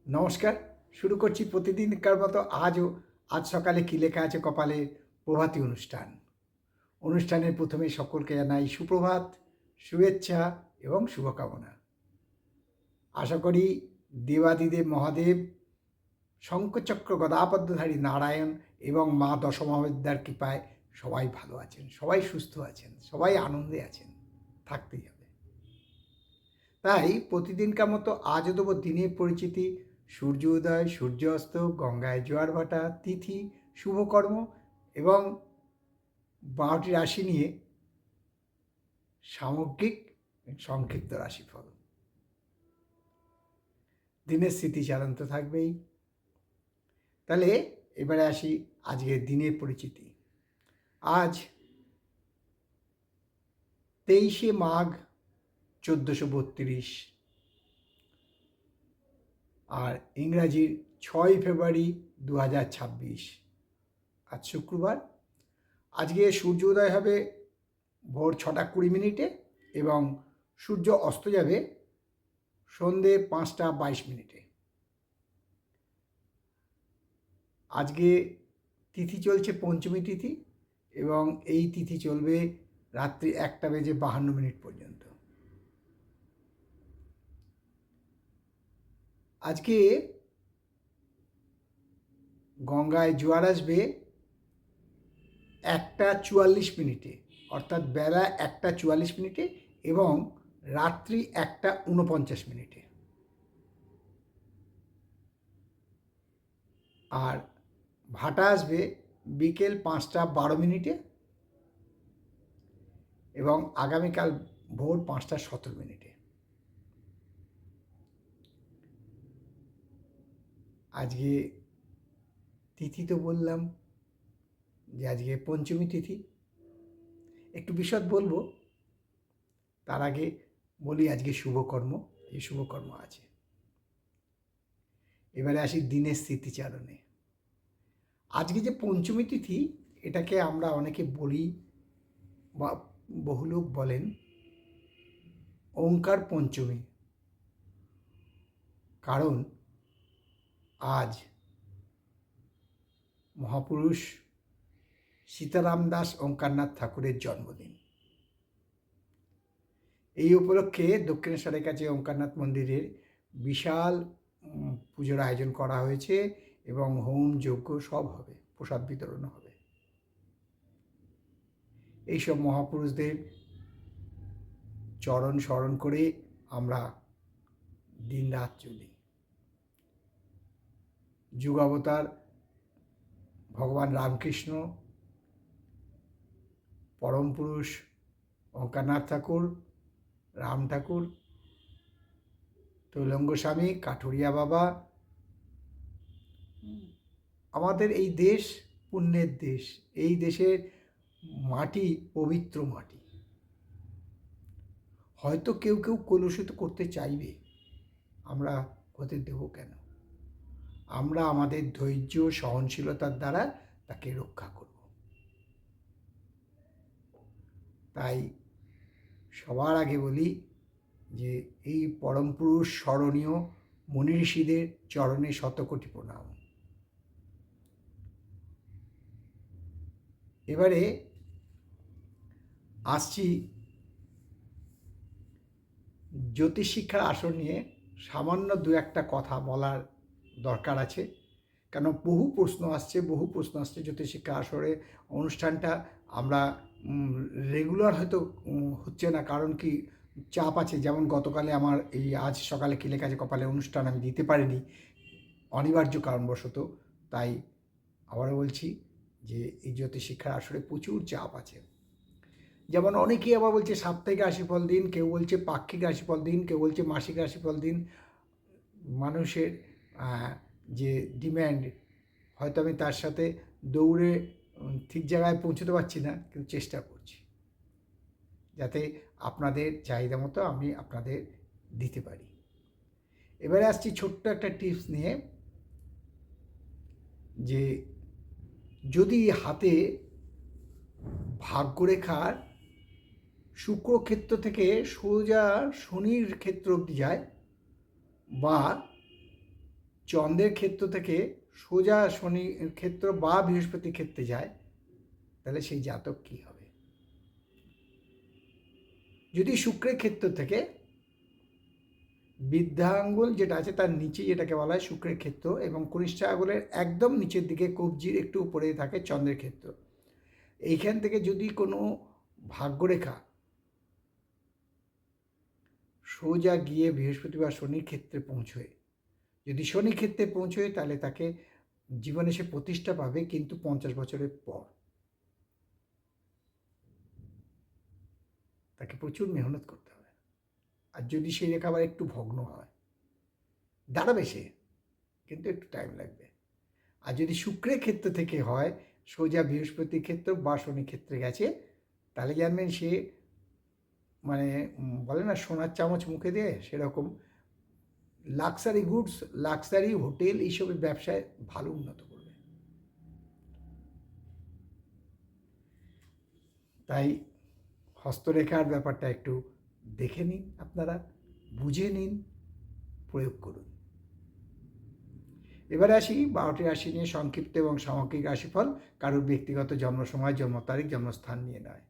নমস্কার। শুরু করছি প্রতিদিনকার মতো আজ সকালে কী লেখা আছে কপালে প্রভাতী অনুষ্ঠানের প্রথমে সকলকে জানাই সুপ্রভাত, শুভেচ্ছা এবং শুভকামনা। আশা করি দেবাদিদেব মহাদেব, শঙ্খচক্র গদাপদ্মধারী নারায়ণ এবং মা দশমহাবিদ্যার কৃপায় সবাই ভালো আছেন, সবাই সুস্থ আছেন, সবাই আনন্দে আছেন, থাকতেই হবে। তাই প্রতিদিনকার মতো আজও দেবো দিনের পরিচিতি, সূর্য উদয়, সূর্য অস্ত, গঙ্গায় জোয়ার ভাটা, তিথি, শুভকর্ম এবং 12টি রাশি নিয়ে সামগ্রিক সংক্ষিপ্ত রাশিফল। দিনের স্মৃতিচারণ তো থাকবেই। তাহলে এবারে আসি আজকের দিনের পরিচিতি। আজ 23শে মাঘ 1432 আর ইংরাজির 6 ফেব্রুয়ারি 2026। আজ শুক্রবার। আজকে সূর্য উদয় হবে ভোর 6টা 20 মিনিটে এবং সূর্য অস্ত যাবে সন্ধে 5টা 22 মিনিটে। আজকে তিথি চলছে পঞ্চমী তিথি এবং এই তিথি চলবে রাত্রি 1টা বেজে 52 মিনিট পর্যন্ত। আজকে গঙ্গায় জোয়ার আসবে 1টা 44 মিনিটে, অর্থাৎ বেলা 1টা 44 মিনিটে এবং রাত্রি 1টা 49 মিনিটে। আর ভাটা আসবে বিকেল 5টা 12 মিনিটে এবং আগামীকাল ভোর 5টা 17 মিনিটে। আজকে তিথি তো বললাম যে আজকে পঞ্চমী তিথি, একটু বিশদ বলবো। তার আগে বলি আজকে শুভকর্ম, এই শুভকর্ম আছে। এবারে আসি দিনের স্মৃতিচারণে। আজকে যে পঞ্চমী তিথি, এটাকে আমরা অনেকে বলি বা বহু লোক বলেন ওঙ্কার পঞ্চমী, কারণ আজ মহাপুরুষ সীতারাম দাস ওঙ্কারনাথ ঠাকুরের জন্মদিন। এই উপলক্ষে দক্ষিণেশ্বরের কাছে ওঙ্কারনাথ মন্দিরের বিশাল পুজোর আয়োজন করা হয়েছে এবং হোম যজ্ঞ সব হবে, প্রসাদ বিতরণ হবে। এইসব মহাপুরুষদের চরণ স্মরণ করে আমরা দিন রাত চলি। যুগাবতার ভগবান রামকৃষ্ণ, পরম পুরুষ ওঙ্কারনাথ ঠাকুর, রাম ঠাকুর, তৈলঙ্গ স্বামী, কাঠুরিয়া বাবা, আমাদের এই দেশ পুণ্যের দেশ, এই দেশের মাটি পবিত্র মাটি। হয়তো কেউ কেউ কলুষিত করতে চাইবে, আমরা হতে দেব কেন? আমরা আমাদের ধৈর্য সহনশীলতার দ্বারা তাকে রক্ষা করব। তাই সবার আগে বলি যে এই পরম পুরুষ স্মরণীয় মুনি ঋষিদের চরণে শতকোটি প্রণাম। এবারে আসছি জ্যোতিষ শিক্ষার আসর নিয়ে। সামান্য দু একটা কথা বলার দরকার আছে, কেন বহু প্রশ্ন আসছে জ্যোতিষ শিক্ষা আসরে। অনুষ্ঠানটা আমরা রেগুলার হয়তো হচ্ছে না, কারণ কি চাপ আছে। যেমন গতকালে আমার এই আজ সকালে কী লেখা আছে কপালে অনুষ্ঠান আমি দিতে পারিনি অনিবার্য কারণবশত। তাই আবারও বলছি যে এই জ্যোতিষ শিক্ষার আসরে প্রচুর চাপ আছে। যেমন অনেকেই আবার বলছে সাপ্তাহিক রাশিফল দিন, কেউ বলছে পাক্ষিক রাশিফল দিন, কেউ বলছে মাসিক রাশিফল দিন। মানুষের যে ডিম্যান্ড, হয়তো আমি তার সাথে দৌড়ে ঠিক জায়গায় পৌঁছতে পারছি না, কিন্তু চেষ্টা করছি যাতে আপনাদের চাহিদা মতো আমি আপনাদের দিতে পারি। এবারে আসছি ছোট্ট একটা টিপস নিয়ে, যে যদি হাতে ভাগ্যরেখার শুক্রক্ষেত্র থেকে সোজা শনির ক্ষেত্র অবধি যায়, বা চন্দ্রের ক্ষেত্র থেকে সোজা শনি ক্ষেত্র বা বৃহস্পতি ক্ষেত্রে যায়, তাহলে সেই জাতক কী হবে? যদি শুক্রের ক্ষেত্র থেকে বৃদ্ধা আঙ্গুল যেটা আছে তার নিচে, যেটাকে বলা হয় শুক্রের ক্ষেত্র, এবং কনিষ্ঠ আঙ্গুলের একদম নিচের দিকে কবজির একটু উপরে থাকে চন্দ্রের ক্ষেত্র, এইখান থেকে যদি কোনো ভাগ্যরেখা সোজা গিয়ে বৃহস্পতি বা শনির ক্ষেত্রে পৌঁছয়, যদি শনি ক্ষেত্রে পৌঁছয় তাহলে তাকে জীবনে সে প্রতিষ্ঠা পাবে, কিন্তু 50 বছরের পর। তাকে প্রচুর মেহনত করতে হবে। আর যদি সেই রেখা আবার একটু ভগ্ন হয়, দাঁড়াবে সে, কিন্তু একটু টাইম লাগবে। আর যদি শুক্রের ক্ষেত্র থেকে হয়, সোজা বৃহস্পতি ক্ষেত্র বা শনি ক্ষেত্রে গেছে, তাহলে জানবেন সে মানে বলে না সোনার চামচ মুখে দিয়ে, সেরকম লাক্সারি গুডস, লাক্সারি হোটেল, এইসবের ব্যবসায় ভালো উন্নত করবে। তাই হস্তরেখার ব্যাপারটা একটু দেখে নিন, আপনারা বুঝে নিন, প্রয়োগ করুন। এবারে আসি 12টি রাশি নিয়ে সংক্ষিপ্ত এবং সামগ্রিক রাশিফল, কারোর ব্যক্তিগত জন্ম সময়, জন্ম তারিখ, জন্মস্থান নিয়ে নয়।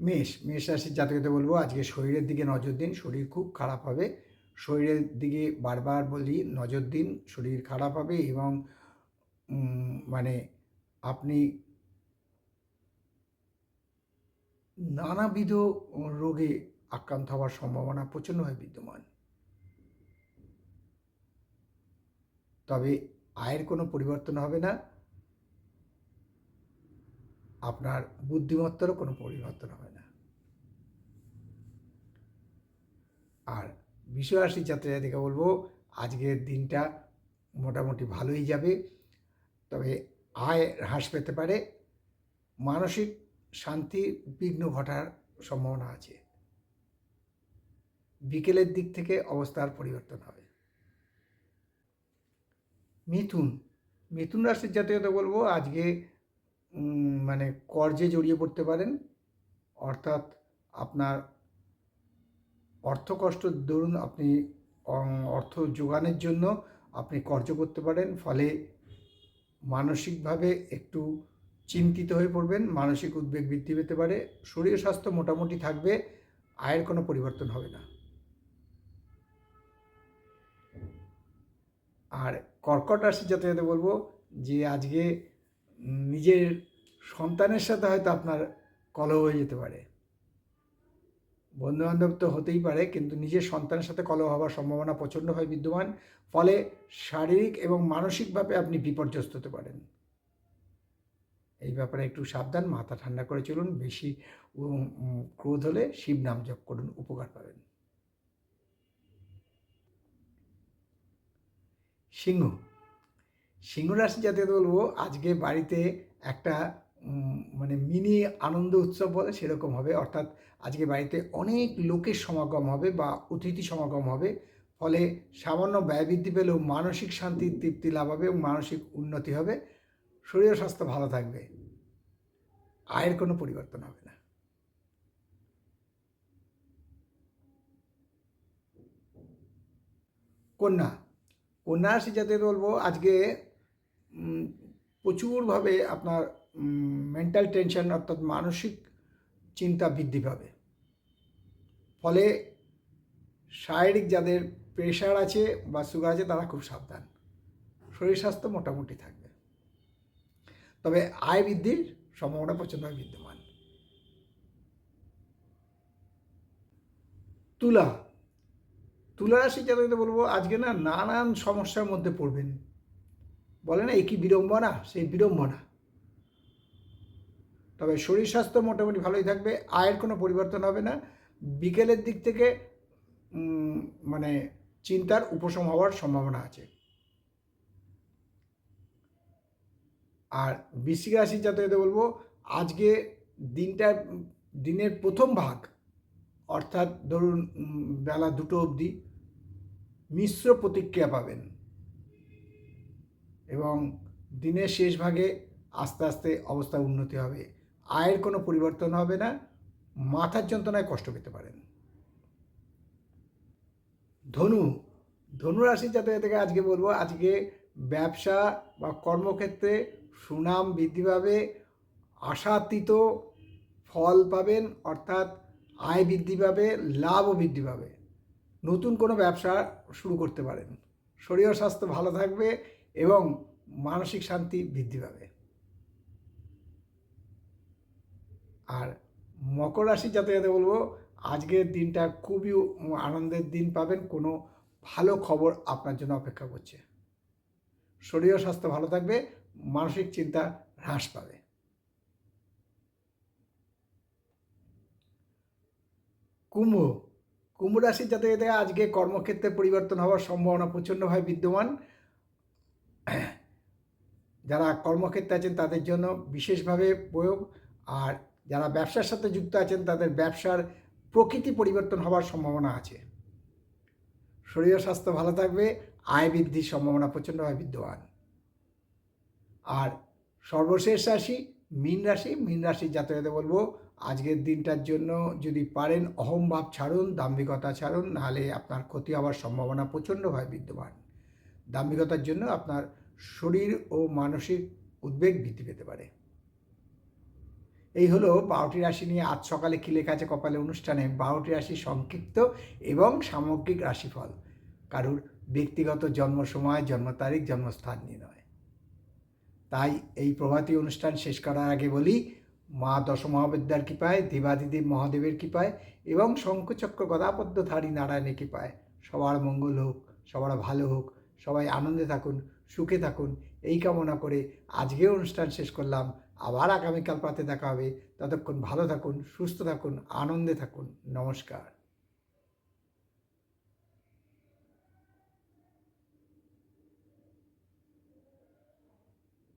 মেষ রাশির জাতকদের বলবো আজকে শরীরের দিকে নজর দিন, শরীর খুব খারাপ হবে। শরীরের দিকে বারবার বলি নজর দিন, শরীর খারাপ হবে এবং মানে আপনি নানাবিধ রোগে আক্রান্ত হওয়ার সম্ভাবনা প্রচণ্ডভাবে বিদ্যমান। তবে আয়ের কোনো পরিবর্তন হবে না, আপনার বুদ্ধিমত্তারও কোনো পরিবর্তন হবে না। আর বৃষ রাশির ছাত্রছাত্রীকে বলবো আজকের দিনটা মোটামুটি ভালোই যাবে, তবে আয় হ্রাস পেতে পারে, মানসিক শান্তি বিঘ্ন ঘটার সম্ভাবনা আছে। বিকেলের দিক থেকে অবস্থার পরিবর্তন হবে। মিথুন রাশির জাতকদের বলবো আজকে মানে কর্জে জড়িয়ে পড়তে পারেন, অর্থাৎ আপনার অর্থকষ্ট দরুন আপনি অর্থ যোগানের জন্য আপনি কর্জ করতে পারেন, ফলে মানসিকভাবে একটু চিন্তিত হয়ে পড়বেন, মানসিক উদ্বেগ বৃদ্ধি পেতে পারে। শরীর স্বাস্থ্য মোটামুটি থাকবে, আয়ের কোনো পরিবর্তন হবে না। আর কর্কট রাশির জাতকদের বলবো যে আজকে নিজের সন্তানের সাথে হয়তো আপনার কলহ হয়ে যেতে পারে। বন্ধুবান্ধব তো হতেই পারে, কিন্তু নিজের সন্তানের সাথে কলহ হওয়ার সম্ভাবনা প্রচণ্ডভাবে বিদ্যমান, ফলে শারীরিক এবং মানসিকভাবে আপনি বিপর্যস্ত হতে পারেন। এই ব্যাপারে একটু সাবধান, মাথা ঠান্ডা করে চলুন। বেশি ক্রোধ হলে শিব নাম জপ করুন, উপকার পাবেন। সিংহ রাশি জাতীয় বলবো আজকে বাড়িতে একটা মানে মিনি আনন্দ উৎসব বলে সেরকম হবে, অর্থাৎ আজকে বাড়িতে অনেক লোকের সমাগম হবে বা অতিথি সমাগম হবে, ফলে সামান্য ব্যয় বৃদ্ধি পেলেও মানসিক শান্তি তৃপ্তি লাভ হবে এবং মানসিক উন্নতি হবে, শরীর স্বাস্থ্য ভালো থাকবে, আয়ের কোনো পরিবর্তন হবে না। কন্যা রাশি জাতীয় বলবো আজকে প্রচুরভাবে আপনার মেন্টাল টেনশন, অর্থাৎ মানসিক চিন্তা বৃদ্ধি পাবে, ফলে শারীরিক যাদের প্রেশার আছে বা সুগার আছে তারা খুব সাবধান, শরীর স্বাস্থ্য মোটামুটি থাকবে, তবে আয় বৃদ্ধির সম্ভাবনা প্রচণ্ডভাবে বিদ্যমান। তুলা রাশি যাদেরকে বলবো আজকে না নানান সমস্যার মধ্যে পড়বেন, বলে না একই বিড়ম্বনা, সেই বিড়ম্বনা, তবে শরীর স্বাস্থ্য মোটামুটি ভালোই থাকবে, আয়ের কোনো পরিবর্তন হবে না। বিকেলের দিক থেকে মানে চিন্তার উপশম হওয়ার সম্ভাবনা আছে। আর বৃশ্চিক রাশির জাতকদের বলবো আজকে দিনের প্রথম ভাগ, অর্থাৎ ধরুন বেলা 2টো অবধি মিশ্র প্রতিক্রিয়া পাবেন এবং দিনের শেষ ভাগে আস্তে আস্তে অবস্থা উন্নতি হবে, আয়ের কোনো পরিবর্তন হবে না, মাথার যন্ত্রণায় কষ্ট পেতে পারেন। ধনুরাশি জাতকদেরকে আজকে বলবো, আজকে ব্যবসা বা কর্মক্ষেত্রে সুনাম বৃদ্ধি পাবে, আশাতীত ফল পাবেন, অর্থাৎ আয় বৃদ্ধি পাবে, লাভও বৃদ্ধি পাবে। নতুন কোনো ব্যবসা শুরু করতে পারেন। শরীর ও স্বাস্থ্য ভালো থাকবে এবং মানসিক শান্তি বৃদ্ধি পাবে। আর মকর রাশির জাতকদের বলবো, আজকের দিনটা খুবই আনন্দের দিন পাবেন। কোনো ভালো খবর আপনার জন্য অপেক্ষা করছে। শরীর ও স্বাস্থ্য ভালো থাকবে, মানসিক চিন্তা হ্রাস পাবে। কুম্ভ রাশির জাতকদের আজকে কর্মক্ষেত্রে পরিবর্তন হওয়ার সম্ভাবনা প্রচণ্ডভাবে বিদ্যমান। যারা কর্মক্ষেত্রে আছেন তাদের জন্য বিশেষভাবে প্রয়োগ, আর যারা ব্যবসার সাথে যুক্ত আছেন তাদের ব্যবসার প্রকৃতি পরিবর্তন হওয়ার সম্ভাবনা আছে। শরীর ও স্বাস্থ্য ভালো থাকবে, আয় বৃদ্ধির সম্ভাবনা প্রচণ্ডভাবে বিদ্যমান। আর সর্বশেষ রাশি মীন রাশি। মীন রাশির জাতকদের বলবো, আজকের দিনটার জন্য যদি পারেন অহংভাব ছাড়ুন, দাম্ভিকতা ছাড়ুন, নাহলে আপনার ক্ষতি হওয়ার সম্ভাবনা প্রচণ্ডভাবে বিদ্যমান। দাম্ভিকতার জন্য আপনার শরীর ও মানসিক উদ্বেগ বৃদ্ধি পেতে পারে। এই হলো 12টি রাশি নিয়ে আজ সকালে কী লেখা আছে কপালে অনুষ্ঠানে 12টি রাশি সংক্ষিপ্ত এবং সামগ্রিক রাশিফল, কারুর ব্যক্তিগত জন্ম সময়, জন্ম তারিখ, জন্মস্থান নিয়ে নয়। তাই এই প্রভাতী অনুষ্ঠান শেষ করার আগে বলি, মা দশমহাবিদ্যার কৃপায়, দেবাদিদেব মহাদেবের কৃপায় এবং শঙ্খচক্র গদাপদ্মধারী নারায়ণের কৃপায় সবার মঙ্গল হোক, সবার ভালো হোক, সবাই আনন্দে থাকুন, সুখে থাকুন, এই কামনা করে আজকের অনুষ্ঠান শেষ করলাম। আবার আগামীকাল প্রাতে দেখা হবে। ততক্ষণ ভালো থাকুন, সুস্থ থাকুন, আনন্দে থাকুন। নমস্কার।